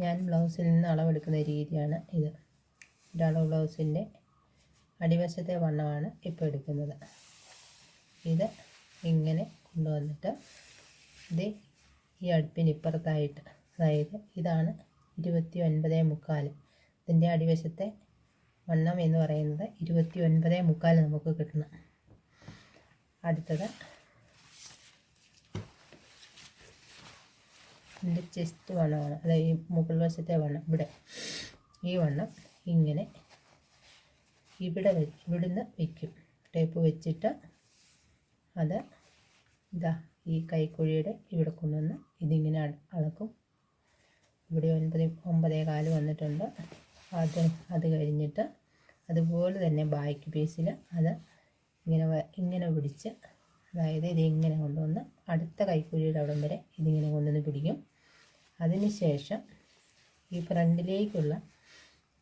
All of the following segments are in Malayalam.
ഞാൻ ബ്ലൗസിൽ നിന്ന് അളവെടുക്കുന്ന രീതിയാണ് ഇത്. ഒരളവ് ബ്ലൗസിൻ്റെ അടിവശത്തെ വണ്ണമാണ് ഇപ്പോൾ എടുക്കുന്നത്. ഇത് ഇങ്ങനെ കൊണ്ടുവന്നിട്ട് ഇത് ഈ അടുപ്പിനിപ്പുറത്തായിട്ട്, അതായത് ഇതാണ് 29.25. ഇതിൻ്റെ അടിവശത്തെ വണ്ണം എന്ന് പറയുന്നത് 29.25 നമുക്ക് കിട്ടണം. അടുത്തത് ഇതിൻ്റെ ചെസ്റ്റ് വണ്ണമാണ്, അതായത് ഈ മുകൾ വശത്തെ വണ്ണം. ഈ വണ്ണം ഇങ്ങനെ ഇവിടുന്ന് വയ്ക്കും. ടേപ്പ് വെച്ചിട്ട് അത് ഇതാ ഈ കൈക്കുഴിയുടെ ഇവിടെ കൊണ്ടുവന്ന് ഇതിങ്ങനെ അളക്കും. ഇവിടെ 9.25 വന്നിട്ടുണ്ട്. അത് കഴിഞ്ഞിട്ട് അതുപോലെ തന്നെ ബാക്ക് പീസിൽ അത് ഇങ്ങനെ പിടിച്ച്, അതായത് ഇതിങ്ങനെ കൊണ്ടുവന്ന് അടുത്ത കൈക്കുഴിയുടെ അവിടം വരെ ഇതിങ്ങനെ കൊണ്ടുവന്ന് പിടിക്കും. അതിന് ശേഷം ഈ ഫ്രണ്ടിലേക്കുള്ള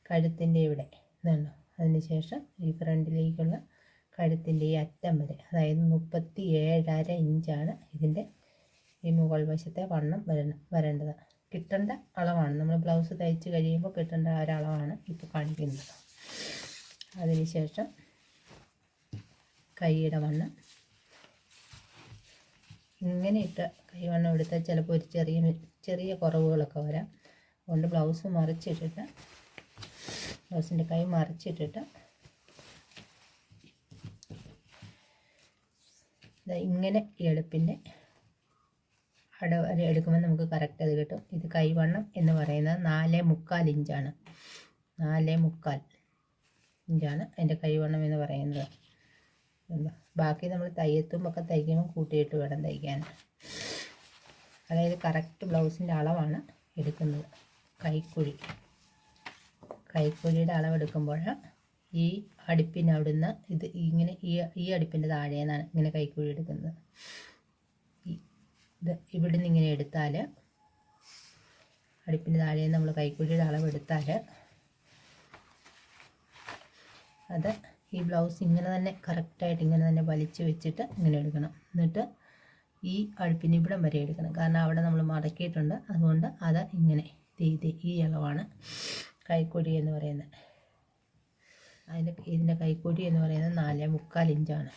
കഴുത്തിൻ്റെ ഇവിടെ ഇതുണ്ടോ, അതിന് ശേഷം ഈ ഫ്രണ്ടിലേക്കുള്ള കഴുത്തിൻ്റെ ഈ അറ്റം വരെ, അതായത് 37.5 ഇഞ്ചാണ് ഇതിൻ്റെ ഈ മുകൾ വശത്തെ വണ്ണം വരേണ്ടത്. കിട്ടേണ്ട അളവാണ്, നമ്മൾ ബ്ലൗസ് തയ്ച്ച് കഴിയുമ്പോൾ കിട്ടേണ്ട ഒരളവാണ് ഇപ്പോൾ കാണിക്കുന്നത്. അതിനുശേഷം കൈയുടെ വണ്ണം ഇങ്ങനെ ഇട്ട് കൈവണ്ണം എടുത്താൽ ചിലപ്പോൾ ഒരു ചെറിയ കുറവുകളൊക്കെ വരാം. അതുകൊണ്ട് ബ്ലൗസിൻ്റെ കൈ മറിച്ചിട്ടിട്ട് ഇങ്ങനെ എളുപ്പിൻ്റെ വരെ എടുക്കുമ്പോൾ നമുക്ക് കറക്റ്റ് അത് കിട്ടും. ഇത് കൈവണ്ണം എന്ന് പറയുന്നത് 4.25 ഇഞ്ചാണ്. 4.25 ഇഞ്ചാണ് അതിൻ്റെ കൈവണ്ണം എന്ന് പറയുന്നത്. ബാക്കി നമ്മൾ തയ്യത്തുമ്പൊക്കെ തയ്ക്കുമ്പോൾ കൂട്ടിയിട്ട് വേണം തയ്ക്കാൻ. അതായത് കറക്റ്റ് ബ്ലൗസിൻ്റെ അളവാണ് എടുക്കുന്നത്. കൈക്കുഴിയുടെ അളവെടുക്കുമ്പോൾ ഈ അടുപ്പിന് അവിടുന്ന് ഇത് ഇങ്ങനെ ഈ അടുപ്പിൻ്റെ താഴെ നിന്നാണ് ഇങ്ങനെ കൈക്കുഴി എടുക്കുന്നത്. ഇത് ഇവിടുന്ന് ഇങ്ങനെ എടുത്താൽ, അടുപ്പിൻ്റെ താഴെ നിന്ന് നമ്മൾ കൈക്കുഴിയുടെ അളവെടുത്താൽ അത് ഈ ബ്ലൗസ് ഇങ്ങനെ തന്നെ കറക്റ്റായിട്ട് ഇങ്ങനെ തന്നെ വലിച്ച് വെച്ചിട്ട് ഇങ്ങനെ എടുക്കണം. എന്നിട്ട് ഈ അടുപ്പിന് ഇവിടം വരെ എടുക്കണം. കാരണം അവിടെ നമ്മൾ മടക്കിയിട്ടുണ്ട്. അതുകൊണ്ട് അത് ഇങ്ങനെ ഈ അളവാണ് കൈക്കുഴി എന്ന് പറയുന്നത്. ഇതിൻ്റെ കൈക്കുഴി എന്ന് പറയുന്നത് 4.25 ഇഞ്ചാണ്.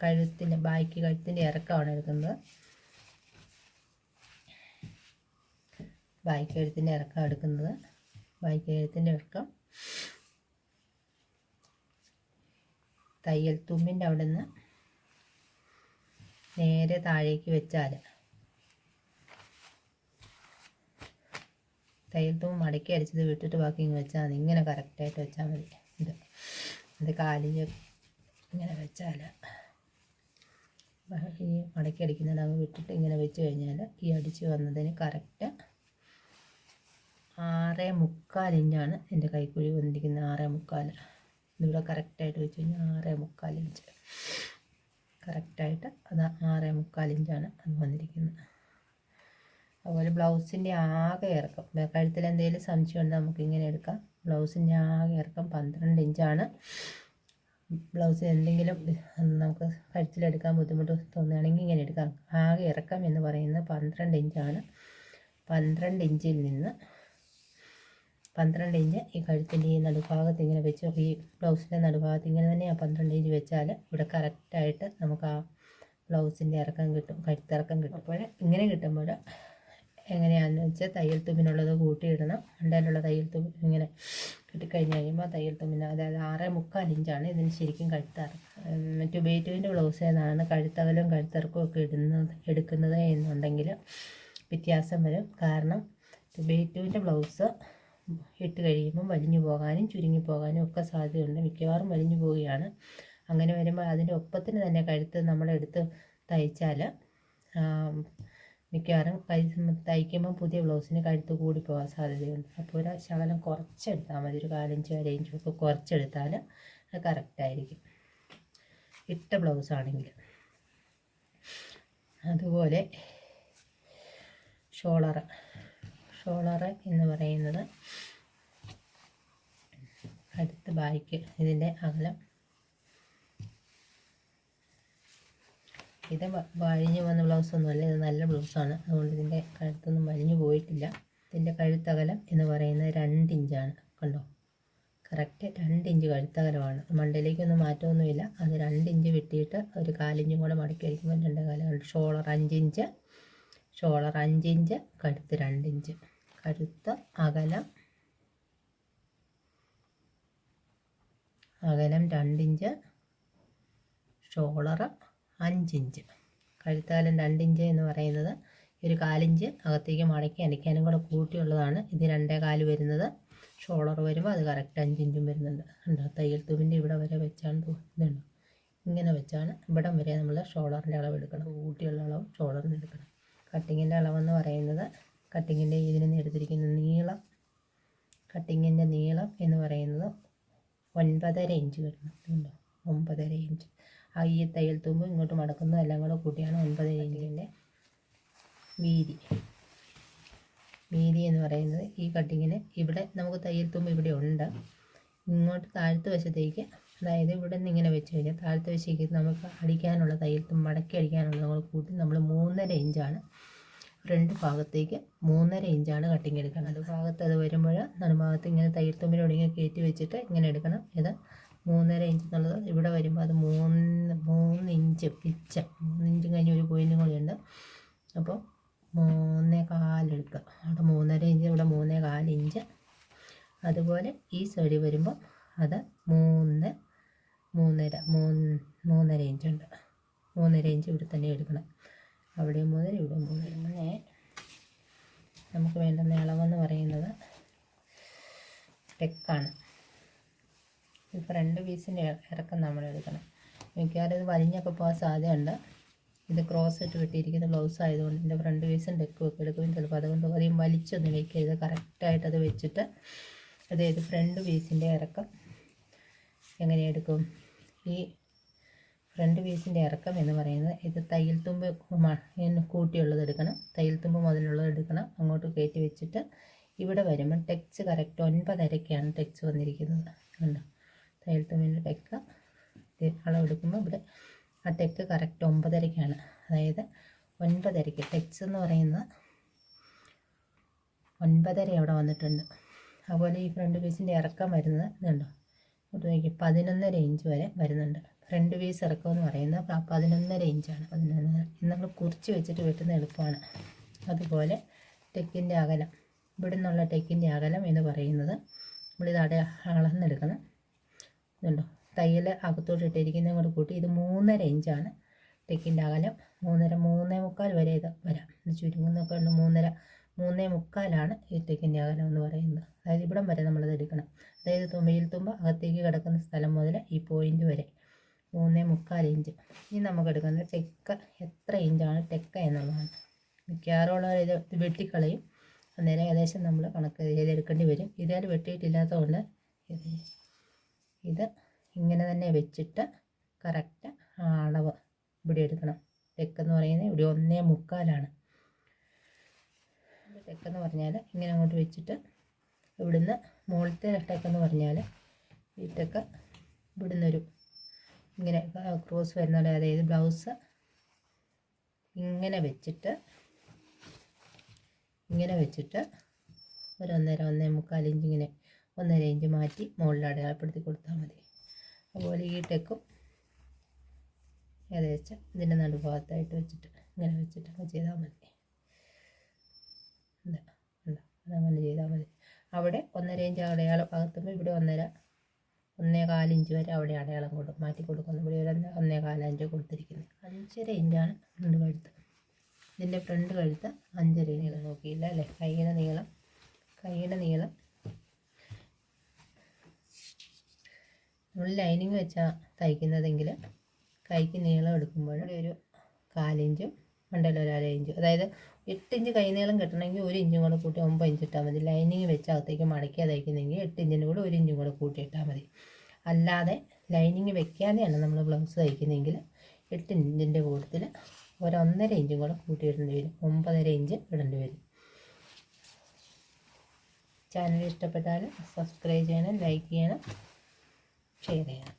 കഴുത്തിൻ്റെ ഇറക്കമാണ് എടുക്കുന്നത്. കഴുത്തിൻ്റെ ഇറക്കം തയ്യൽ തുമ്പിൻ്റെ അവിടെ നിന്ന് നേരെ താഴേക്ക് വെച്ചാൽ, തയ്യൽ തുമ്പ് മടക്കി അടിച്ചത് വിട്ടിട്ട് ബാക്കി ഇങ്ങനെ വെച്ചാൽ മതി. ഇങ്ങനെ കറക്റ്റായിട്ട് വെച്ചാൽ മതി. ഇത് കാലിൽ ഇങ്ങനെ വെച്ചാൽ ഈ മടക്കി അടിക്കുന്നത് അങ്ങ് വിട്ടിട്ട് ഇങ്ങനെ വെച്ച് കഴിഞ്ഞാൽ ഈ അടിച്ച് വന്നതിന് കറക്റ്റ് 6.25 ഇഞ്ചാണ് എൻ്റെ കൈക്കുഴി വന്നിരിക്കുന്നത്. 6.25. ഇതിവിടെ കറക്റ്റായിട്ട് വെച്ച് കഴിഞ്ഞാൽ 6.25 ഇഞ്ച് കറക്റ്റായിട്ട് അത് 6.25 ഇഞ്ചാണ് അത് വന്നിരിക്കുന്നത്. അതുപോലെ ബ്ലൗസിൻ്റെ ആകെ ഇറക്കം, കഴുത്തിൽ എന്തെങ്കിലും സംശയം ഉണ്ടെങ്കിൽ നമുക്ക് ഇങ്ങനെ എടുക്കാം. ബ്ലൗസിൻ്റെ ആകെ ഇറക്കം 12 ഇഞ്ചാണ്. ബ്ലൗസിൽ എന്തെങ്കിലും നമുക്ക് കഴുത്തിലെടുക്കാൻ ബുദ്ധിമുട്ട് തോന്നുകയാണെങ്കിൽ ഇങ്ങനെ എടുക്കാം. ആകെ ഇറക്കം എന്ന് പറയുന്നത് 12 ഇഞ്ചാണ്. 12 ഇഞ്ചിൽ നിന്ന് 12 ഇഞ്ച് ഈ കഴുത്തിൻ്റെ ഈ നടുഭാഗത്ത് ഇങ്ങനെ വെച്ച്, ഈ ബ്ലൗസിൻ്റെ നടുഭാഗത്ത് ഇങ്ങനെ തന്നെ 12 ഇഞ്ച് വെച്ചാൽ ഇവിടെ കറക്റ്റായിട്ട് നമുക്ക് ആ ബ്ലൗസിൻ്റെ ഇറക്കം കിട്ടും, കഴുത്തിറക്കം കിട്ടും. അപ്പോൾ ഇങ്ങനെ കിട്ടുമ്പോൾ എങ്ങനെയാണെന്ന് വെച്ചാൽ തയ്യൽ തുമ്പിനുള്ളത് കൂട്ടിയിടണം. രണ്ടാലുള്ള തയ്യൽ തുമ്പ് ഇങ്ങനെ കിട്ടിക്കഴിഞ്ഞ് കഴിയുമ്പോൾ തയ്യൽ തുമ്പിന്, അതായത് 6.25 ഇഞ്ചാണ് ഇതിന് ശരിക്കും കഴുത്തിറക്കം. ട്യൂബേറ്റുവിൻ്റെ ബ്ലൗസ് ഏതാണ് കഴുത്തകലും കഴുത്തിറക്കവും ഒക്കെ എടുക്കുന്നത് എന്നുണ്ടെങ്കിൽ വ്യത്യാസം വരും. കാരണം ട്യൂബേറ്റുവിൻ്റെ ബ്ലൗസ് ഇട്ട് കഴിയുമ്പം വലിഞ്ഞു പോകാനും ചുരുങ്ങി പോകാനും ഒക്കെ സാധ്യതയുണ്ട്. മിക്കവാറും വലിഞ്ഞു പോവുകയാണ്. അങ്ങനെ വരുമ്പോൾ അതിൻ്റെ ഒപ്പത്തിന് തന്നെ കഴുത്ത് നമ്മളെടുത്ത് തയ്ച്ചാൽ മിക്കവാറും തയ്ക്കുമ്പോൾ പുതിയ ബ്ലൗസിന് കഴുത്ത് കൂടി പോകാൻ സാധ്യതയുണ്ട്. അപ്പോൾ ഒരു ശകലം കുറച്ചെടുത്താൽ മതി, ഒരു 1/4 ഇഞ്ച് 1 ഇഞ്ചും ഒക്കെ കുറച്ചെടുത്താൽ അത് കറക്റ്റായിരിക്കും ഇട്ട ബ്ലൗസാണെങ്കിൽ. അതുപോലെ ഷോളർ എന്ന് പറയുന്നത് അടുത്ത ബാക്ക് ഇതിൻ്റെ അകലം ഇത് വഴിഞ്ഞു വന്ന ബ്ലൗസൊന്നുമല്ല, ഇത് നല്ല ബ്ലൗസാണ്. അതുകൊണ്ട് ഇതിൻ്റെ കഴുത്തൊന്നും വലിഞ്ഞു പോയിട്ടില്ല. ഇതിൻ്റെ കഴുത്തകലം എന്ന് പറയുന്നത് 2 ഇഞ്ചാണ്. കണ്ടോ, കറക്റ്റ് 2 ഇഞ്ച് കഴുത്തകലമാണ്. മണ്ടയിലേക്കൊന്നും മാറ്റമൊന്നുമില്ല. അത് 2 ഇഞ്ച് വെട്ടിയിട്ട് ഒരു 4 ഇഞ്ചും കൂടെ മടക്കി അടിക്കുമ്പോൾ 2 കാലം. ഷോളർ 5 ഇഞ്ച്, ഷോളർ 5 ഇഞ്ച്, കഴുത്ത് 2 ഇഞ്ച്. കഴുത്ത് അകലം 2 ഇഞ്ച്, ഷോളർ 5 ഇഞ്ച്. കഴുത്തകലം 2 ഇഞ്ച് എന്ന് പറയുന്നത് ഒരു 4 ഇഞ്ച് അകത്തേക്ക് മടക്കി അടിക്കാനും കൂടെ കൂട്ടിയുള്ളതാണ്. ഇത് 2.25 വരുന്നത്. ഷോളർ വരുമ്പോൾ അത് കറക്റ്റ് 5 ഇഞ്ചും വരുന്നുണ്ട്. ഉണ്ടോ, തയ്യൽ തുമ്പിൻ്റെ ഇവിടെ വരെ വെച്ചാണ് ഇതുണ്ട്. ഇങ്ങനെ വെച്ചാണ് ഇവിടം വരെ നമ്മൾ ഷോളറിൻ്റെ അളവ് എടുക്കണം. കൂട്ടിയുള്ള അളവ് ഷോളറിന് എടുക്കണം. കട്ടിങ്ങിൻ്റെ അളവെന്ന് പറയുന്നത് കട്ടിങ്ങിൻ്റെ ഇതിൽ നിന്ന് എടുത്തിരിക്കുന്ന നീളം, കട്ടിങ്ങിൻ്റെ നീളം എന്ന് പറയുന്നത് 9.5 ഇഞ്ച് വരുന്നു. ഉണ്ടോ, 9.5 ഇഞ്ച്. ഈ തയ്യൽ തുമ്പ് ഇങ്ങോട്ട് മടക്കുന്നത് എല്ലാം കൂടെ കൂട്ടിയാണ് 9 ഇഞ്ചിൻ്റെ വീതി. വീതി എന്ന് പറയുന്നത് ഈ കട്ടിങ്ങിന് ഇവിടെ നമുക്ക് തയ്യൽ തുമ്പ് ഇവിടെ ഉണ്ട്. ഇങ്ങോട്ട് താഴത്തെ വശത്തേക്ക്, അതായത് ഇവിടെ നിന്ന് ഇങ്ങനെ വെച്ച് കഴിഞ്ഞാൽ താഴത്തെ വശത്തേക്ക് നമുക്ക് അടിക്കാനുള്ള തയ്യൽ തുമ്പ് മടക്കി അടിക്കാനുള്ള നമ്മൾ കൂട്ടി നമ്മൾ 3.5 ഇഞ്ചാണ്. 2 ഭാഗത്തേക്ക് 3.5 ഇഞ്ചാണ് കട്ടിങ് എടുക്കണം. അത് ഭാഗത്ത് അത് വരുമ്പോൾ നടുഭാഗത്ത് ഇങ്ങനെ തയ്യൽ തുമ്പിനോട് ഇങ്ങനെ കയറ്റി വെച്ചിട്ട് ഇങ്ങനെ എടുക്കണം. ഇത് 3.5 ഇഞ്ച് എന്നുള്ളത് ഇവിടെ വരുമ്പോൾ അത് 3 ഇഞ്ച് പിച്ച്. 3 ഇഞ്ച് കഴിഞ്ഞ് ഒരു പോയിൻറ്റും കൂടി ഉണ്ട്. അപ്പോൾ 3.25 എടുക്കുക. അവിടെ 3.5 ഇഞ്ച്, ഇവിടെ 3.25 ഇഞ്ച്. അതുപോലെ ഈ സൈഡിൽ വരുമ്പോൾ അത് 3.5 ഇഞ്ചുണ്ട്. 3.5 ഇഞ്ച് ഇവിടെ തന്നെ എടുക്കണം. അവിടെ 3, ഇവിടെ 3. അങ്ങനെ നമുക്ക് വേണ്ടുന്ന അളവെന്ന് പറയുന്നത് ടെക്കാണ്. ഈ ഫ്രണ്ട് പീസിൻ്റെ ഇറക്കം നമ്മൾ എടുക്കണം. മിക്കവാറും ഇത് വലിഞ്ഞൊക്കെ പോകാൻ സാധ്യതയുണ്ട്. ഇത് ക്രോസ് ഇട്ട് വെട്ടിയിരിക്കുന്ന ബ്ലൗസ് ആയതുകൊണ്ട് ഇതിൻ്റെ ഫ്രണ്ട് പീസും ടെക്കും ഒക്കെ എടുക്കും. ചിലപ്പോൾ അതുകൊണ്ട് അധികം വലിച്ചൊന്നും വയ്ക്കരുത്. കറക്റ്റായിട്ട് അത് വെച്ചിട്ട്, അതായത് ഫ്രണ്ട് പീസിൻ്റെ ഇറക്കം എങ്ങനെ എടുക്കും? ഈ ഫ്രണ്ട് പീസിൻ്റെ ഇറക്കം എന്ന് പറയുന്നത് ഇത് തയ്യൽ തുമ്പ് കൂട്ടിയുള്ളത് എടുക്കണം. തയ്യൽ തുമ്പ് മുതലുള്ളത് എടുക്കണം. അങ്ങോട്ട് കയറ്റി വെച്ചിട്ട് ഇവിടെ വരുമ്പോൾ ടെക്സ് കറക്റ്റ് 9.5ക്കാണ് ടെക്സ് വന്നിരിക്കുന്നത്. കണ്ടോ, തയ്യൽ തുമ്പിൻ്റെ ടെക്ക് അളവെടുക്കുമ്പോൾ ഇവിടെ ആ ടെക്ക് കറക്റ്റ് 9.5ക്കാണ്. അതായത് 9.5ക്ക് ടെക്സ് എന്ന് പറയുന്നത് 9.5 അവിടെ വന്നിട്ടുണ്ട്. അതുപോലെ ഈ ഫ്രണ്ട് പീസിൻ്റെ ഇറക്കം വരുന്നത് ഇതുണ്ടോ, ഇങ്ങോട്ട് നോക്കി 11.5 ഇഞ്ച് വരെ വരുന്നുണ്ട്. ഫ്രണ്ട് പീസ് ഇറക്കം എന്ന് പറയുന്നത് 11.5 ഇഞ്ചാണ്. 11.5 നമ്മൾ കുറിച്ച് വെച്ചിട്ട് വെട്ടുന്ന എളുപ്പമാണ്. അതുപോലെ ടെക്കിൻ്റെ അകലം, ഇവിടെ നിന്നുള്ള ടെക്കിൻ്റെ അകലം എന്ന് പറയുന്നത് നമ്മളിത് അളന്നെടുക്കണം. ഇതുണ്ടോ, തയ്യൽ അകത്തോട്ട് ഇട്ടിരിക്കുന്നതും കൂടെ കൂട്ടി ഇത് 3.5 ഇഞ്ചാണ് ടെക്കിൻ്റെ അകലം. 3.5 വരെ ഇത് വരാം. ഇത് ചുരുങ്ങുന്നൊക്കെ ഉണ്ട്. 3.5 ഈ ടെക്കിൻ്റെ അകലം എന്ന് പറയുന്നത്. അതായത് ഇവിടം വരെ നമ്മളത് എടുക്കണം. അതായത് തുമ്പയിൽ തുമ്പ് അകത്തേക്ക് കിടക്കുന്ന സ്ഥലം മുതൽ ഈ പോയിൻ്റ് വരെ 3.5 ഇഞ്ച്. ഇനി നമുക്ക് എടുക്കുന്നത് ടെക്ക എത്ര ഇഞ്ചാണ് ടെക്ക എന്നുള്ളതാണ്. മിക്കവാറുള്ളവർ ഇത് വെട്ടിക്കളയും. അന്നേരം ഏകദേശം നമ്മൾ കണക്ക് ചെയ്തെടുക്കേണ്ടി വരും. ഇതാൽ വെട്ടിയിട്ടില്ലാത്തതുകൊണ്ട് ഇത് ഇങ്ങനെ തന്നെ വെച്ചിട്ട് കറക്റ്റ് അളവ് ഇവിടെ എടുക്കണം. ടെക്കെന്ന് പറയുന്നത് ഇവിടെ 1.25 ടെക്കെന്ന് പറഞ്ഞാൽ ഇങ്ങനെ അങ്ങോട്ട് വെച്ചിട്ട് ഇവിടുന്ന് മുകളിലത്തെ ടെക്കെന്ന് പറഞ്ഞാൽ ഈ ടെക്ക് ഇവിടുന്നൊരു ഇങ്ങനെ ക്രോസ് വരുന്ന പോലെ, അതായത് ബ്ലൗസ് ഇങ്ങനെ വെച്ചിട്ട് ഒരു 1.5 ഇഞ്ച് ഇങ്ങനെ 1.5 ഇഞ്ച് മാറ്റി മുകളിൽ അടയാളപ്പെടുത്തി കൊടുത്താൽ മതി. അതുപോലെ ഈ ടെക്കും ഏകദേശം ഇതിൻ്റെ നടുഭാഗത്തായിട്ട് വെച്ചിട്ട് ഇങ്ങനെ വെച്ചിട്ട് ചെയ്താൽ മതി. അതങ്ങനെ ചെയ്താൽ മതി. അവിടെ 1.5 ഇഞ്ച് അടയാളം ഭാഗത്തുമ്പോൾ ഇവിടെ 1.25 ഇഞ്ച് വരെ അവിടെ അടയാളം മാറ്റി കൊടുക്കുന്നു. ഇവിടെ 1.25 ഇഞ്ച് കൊടുത്തിരിക്കുന്നത്. 5.5 ഇഞ്ചാണ് ഫ്രണ്ട് കഴുത്ത്. ഇതിൻ്റെ ഫ്രണ്ട് കഴുത്ത് 5.5 നീളം നോക്കിയില്ല അല്ലേ. കൈയുടെ നീളം നമ്മൾ ലൈനിങ് വെച്ചാൽ തയ്ക്കുന്നതെങ്കിൽ കൈക്ക് നീളം എടുക്കുമ്പോൾ ഒരു 1/4 ഇഞ്ചും മണ്ടയിൽ ഒരു 1/2 ഇഞ്ചും, അതായത് 8 ഇഞ്ച് കൈ നീളം കിട്ടണമെങ്കിൽ 1 ഇഞ്ചും കൂടെ കൂട്ടി 9 ഇഞ്ച് ഇട്ടാൽ മതി. ലൈനിങ് വെച്ച് അകത്തേക്ക് മടക്കിയാൽ തയ്ക്കുന്നെങ്കിൽ 8 ഇഞ്ചിൻ്റെ കൂടെ 1 ഇഞ്ചും കൂടെ കൂട്ടി ഇട്ടാൽ മതി. അല്ലാതെ ലൈനിങ് വെക്കാതെയാണ് നമ്മൾ ബ്ലൗസ് തയ്ക്കുന്നതെങ്കിൽ 8 ഇഞ്ചിൻ്റെ കൂട്ടത്തിൽ ഒരു 1.5 ഇഞ്ചും കൂടെ കൂട്ടി ഇടേണ്ടി വരും. 9.5 ഇഞ്ച് ഇടേണ്ടി വരും. ചാനൽ ഇഷ്ടപ്പെട്ടാൽ സബ്സ്ക്രൈബ് ചെയ്യണം, ലൈക്ക് ചെയ്യണം, ഷെയർ ചെയ്യണം.